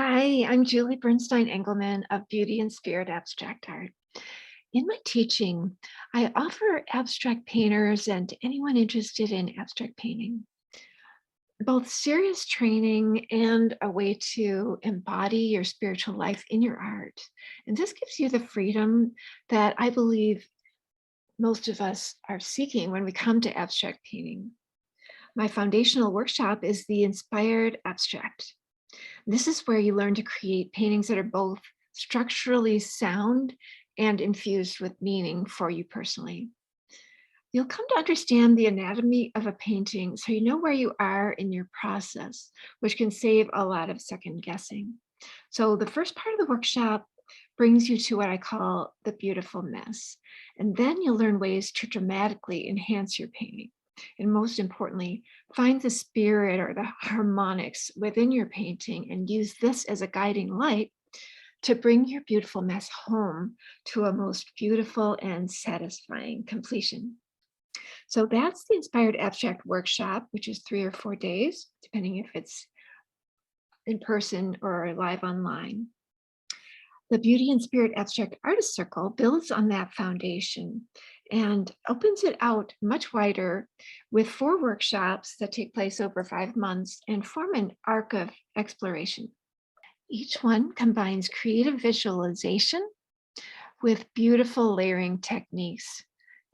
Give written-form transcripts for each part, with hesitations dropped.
Hi, I'm Julie Bernstein Engelman of Beauty and Spirit Abstract Art. In my teaching, I offer abstract painters and anyone interested in abstract painting both serious training and a way to embody your spiritual life in your art. And this gives you the freedom that I believe most of us are seeking when we come to abstract painting. My foundational workshop is the Inspired Abstract. This is where you learn to create paintings that are both structurally sound and infused with meaning for you personally. You'll come to understand the anatomy of a painting so you know where you are in your process, which can save a lot of second guessing. So, the first part of the workshop brings you to what I call the beautiful mess. And then you'll learn ways to dramatically enhance your painting. And most importantly, find the spirit or the harmonics within your painting and use this as a guiding light to bring your beautiful mess home to a most beautiful and satisfying completion. So that's the Inspired Abstract Workshop, which is 3 or 4 days, depending if it's in person or live online. The Beauty and Spirit Abstract Artist Circle builds on that foundation and opens it out much wider with 4 workshops that take place over 5 months and form an arc of exploration. Each one combines creative visualization with beautiful layering techniques.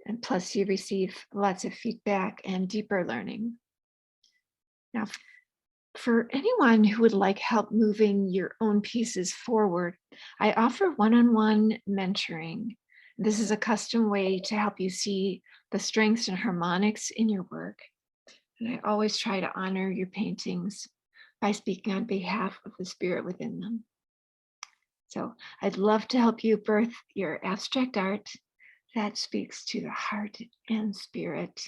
And plus, you receive lots of feedback and deeper learning. Now, for anyone who would like help moving your own pieces forward, I offer one-on-one mentoring. This is a custom way to help you see the strengths and harmonics in your work. And I always try to honor your paintings by speaking on behalf of the spirit within them. So I'd love to help you birth your abstract art that speaks to the heart and spirit